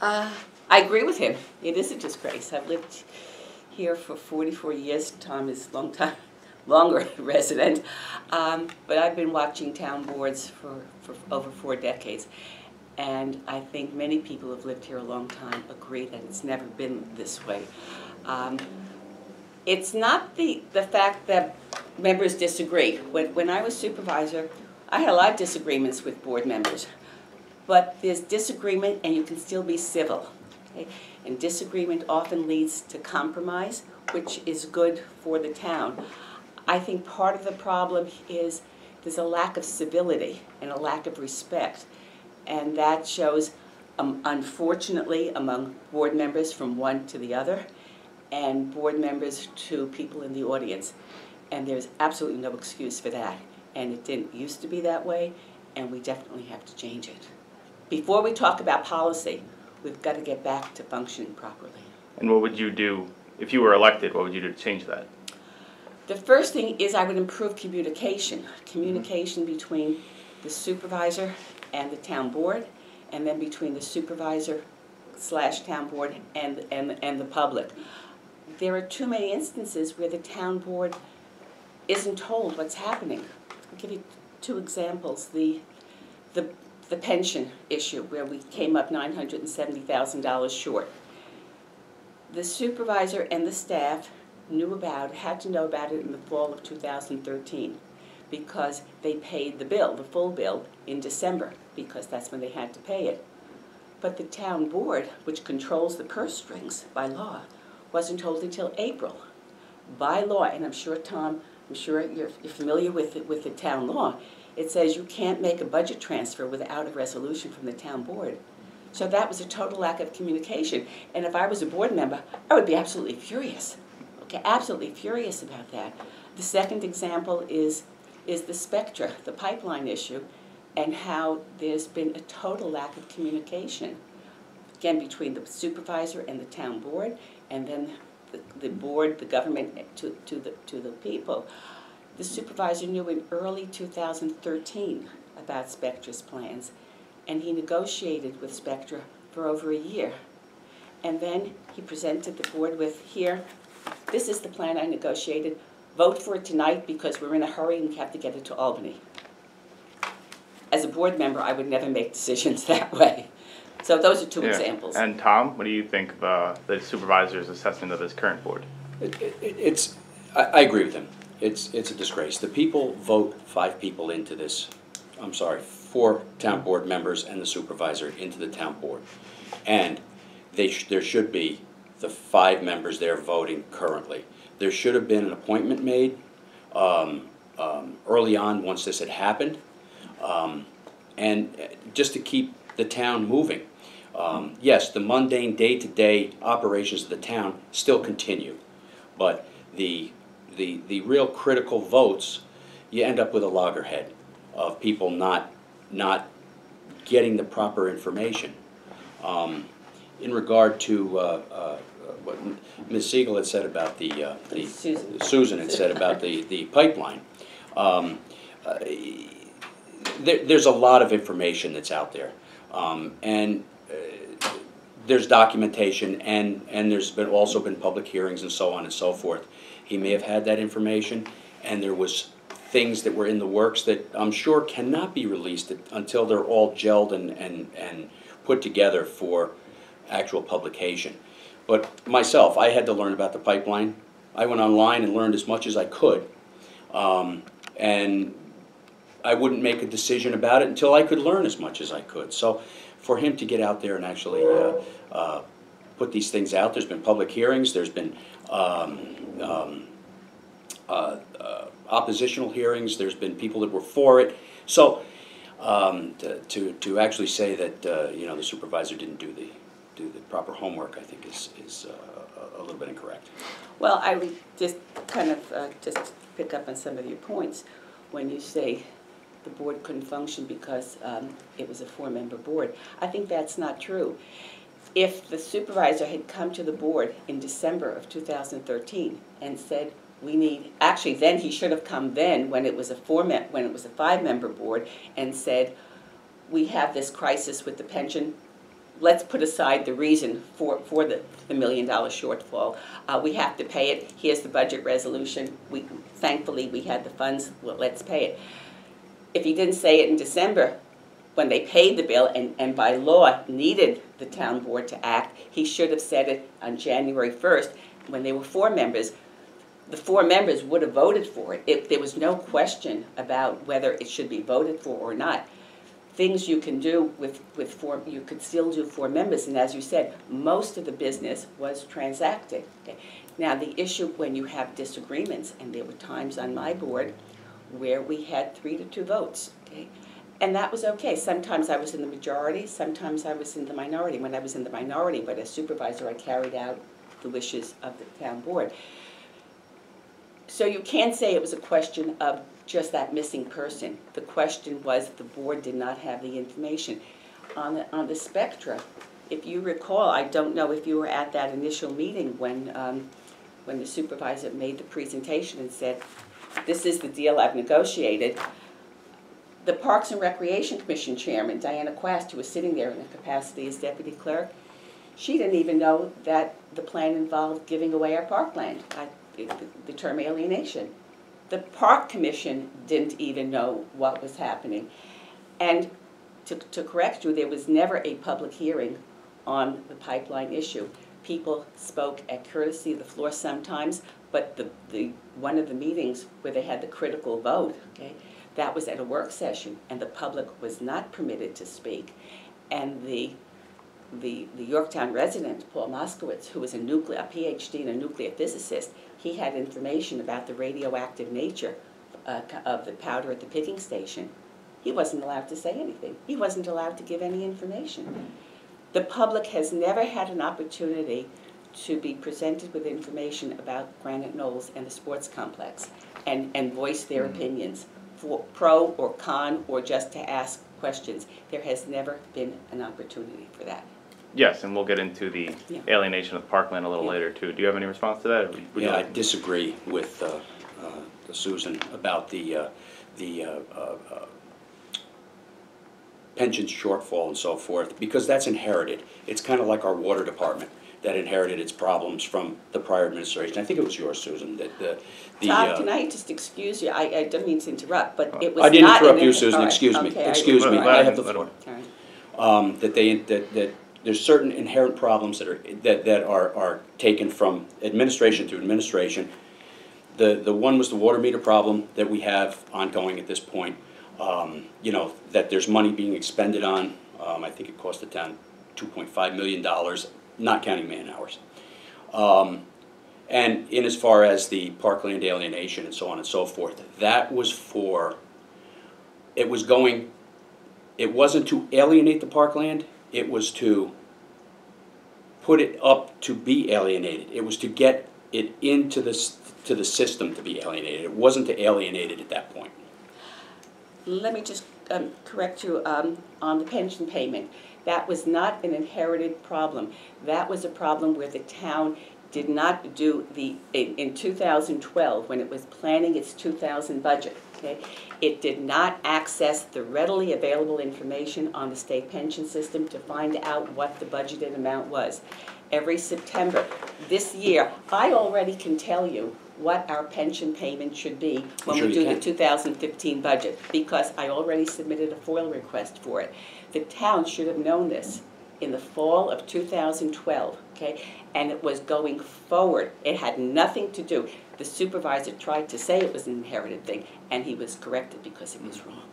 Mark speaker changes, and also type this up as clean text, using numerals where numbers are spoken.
Speaker 1: Uh, I agree with him. It is a disgrace. I've lived here for 44 years. Tom is a long time, longer resident. But I've been watching town boards for over 4 decades. And I think many people who have lived here a long time agree that it's never been this way. It's not the fact that members disagree. When I was supervisor, I had a lot of disagreements with board members. But there's disagreement and you can still be civil. Okay? And disagreement often leads to compromise, which is good for the town. I think part of the problem is there's a lack of civility and a lack of respect. And that shows, unfortunately, among board members from one to the other, and board members to people in the audience. And there's absolutely no excuse for that. And it didn't used to be that way, and we definitely have to change it. Before we talk about policy, we've got to get back to functioning properly.
Speaker 2: And what would you do, if you were elected, what would you do to change that?
Speaker 1: The first thing is I would improve communication. Communication between the supervisor and the town board, and then between the supervisor / town board and the public. There are too many instances where the town board isn't told what's happening. I'll give you 2 examples. The pension issue, where we came up $970,000 short. The supervisor and the staff had to know about it in the fall of 2013 because they paid the bill, the full bill, in December because that's when they had to pay it. But the town board, which controls the purse strings by law, wasn't told until April. By law, and I'm sure, Tom, you're familiar with the town law, it says you can't make a budget transfer without a resolution from the town board. So that was a total lack of communication. And if I was a board member, I would be absolutely furious. Okay, absolutely furious about that. The second example is the Spectra, the pipeline issue, and how there's been a total lack of communication, again, between the supervisor and the town board, and then the board, the government, to the people. The supervisor knew in early 2013 about Spectra's plans, and he negotiated with Spectra for over a year. And then he presented the board with, here, this is the plan I negotiated. Vote for it tonight because we're in a hurry and we have to get it to Albany. As a board member, I would never make decisions that way. So those are 2 examples.
Speaker 2: And Tom, what do you think of the supervisor's assessment of his current board?
Speaker 3: I agree with him. It's a disgrace. The people vote 5 people into this, 4 town board members and the supervisor into the town board. And there should be the 5 members there voting currently. There should have been an appointment made early on once this had happened, and just to keep the town moving. Yes, the mundane day-to-day operations of the town still continue, but the real critical votes, you end up with a loggerhead of people not getting the proper information. In regard to what Ms. Siegel had said about Susan had said about the pipeline, there's a lot of information that's out there, and there's documentation, and there's also been public hearings and so on and so forth. He may have had that information, and there was things that were in the works that I'm sure cannot be released until they're all gelled and put together for actual publication. But myself, I had to learn about the pipeline. I went online and learned as much as I could, and I wouldn't make a decision about it until I could learn as much as I could. So for him to get out there and actually put these things out, there's been public hearings, there's been oppositional hearings, there's been people that were for it. So to actually say that the supervisor didn't do the proper homework, I think is a little bit incorrect.
Speaker 1: Well, I would just kind of just pick up on some of your points when you say the board couldn't function because it was a 4-member board. I think that's not true. If the supervisor had come to the board in December of 2013 and said, actually then he should have come then when it was a 5-member board and said, we have this crisis with the pension, let's put aside the reason for the $1 million shortfall. We have to pay it. Here's the budget resolution. Thankfully, we had the funds. Well, let's pay it. If he didn't say it in December, when they paid the bill and by law needed the town board to act, he should have said it on January 1st when there were 4 members. The 4 members would have voted for it. There was no question about whether it should be voted for or not. Things you can do with 4, you could still do 4 members, and as you said, most of the business was transacted. Okay? Now the issue when you have disagreements, and there were times on my board where we had 3-2 votes, okay? And that was okay. Sometimes I was in the majority, sometimes I was in the minority. When I was in the minority, but as supervisor, I carried out the wishes of the town board. So you can't say it was a question of just that missing person. The question was the board did not have the information. On the spectra, if you recall, I don't know if you were at that initial meeting when the supervisor made the presentation and said, this is the deal I've negotiated. The Parks and Recreation Commission chairman, Diana Quast, who was sitting there in the capacity as deputy clerk, she didn't even know that the plan involved giving away our parkland, the term alienation. The Park Commission didn't even know what was happening. And to correct you, there was never a public hearing on the pipeline issue. People spoke at courtesy of the floor sometimes, but one of the meetings where they had the critical vote, okay, that was at a work session, and the public was not permitted to speak. And the Yorktown resident, Paul Moskowitz, who was a PhD and a nuclear physicist, he had information about the radioactive nature of the powder at the picking station. He wasn't allowed to say anything. He wasn't allowed to give any information. The public has never had an opportunity to be presented with information about Granite Knolls and the sports complex and voice their opinions, for pro or con, or just to ask questions. There has never been an opportunity for that.
Speaker 2: Yes, and we'll get into the alienation of the parkland a little later too. Do you have any response to that?
Speaker 3: Yeah, I disagree with Susan about the pension shortfall and so forth, because that's inherited. It's kind of like our water department that inherited its problems from the prior administration. I think it was yours, Susan, that
Speaker 1: Todd, can I just excuse you? I don't mean to interrupt, but it was
Speaker 3: I didn't
Speaker 1: not
Speaker 3: interrupt you, Susan. Excuse me.
Speaker 1: Okay,
Speaker 3: Excuse me. I have the floor.
Speaker 1: All right.
Speaker 3: That there's certain inherent problems that are taken from administration to administration. The one was the water meter problem that we have ongoing at this point. You know, that there's money being expended on. I think it cost the town $2.5 million, not counting man hours. And in as far as the parkland alienation and so on and so forth, that was it wasn't to alienate the parkland, it was to put it up to be alienated. It was to get it into the system to be alienated. It wasn't to alienate it at that point.
Speaker 1: Let me just correct you on the pension payment. That was not an inherited problem. That was a problem where the town did not do in 2012, when it was planning its 2000 budget, okay, it did not access the readily available information on the state pension system to find out what the budgeted amount was. Every September, this year, I already can tell you what our pension payment should be when we do the 2015 budget, because I already submitted a FOIL request for it. The town should have known this in the fall of 2012, okay? And it was going forward. It had nothing to do. The supervisor tried to say it was an inherited thing, and he was corrected because it was wrong.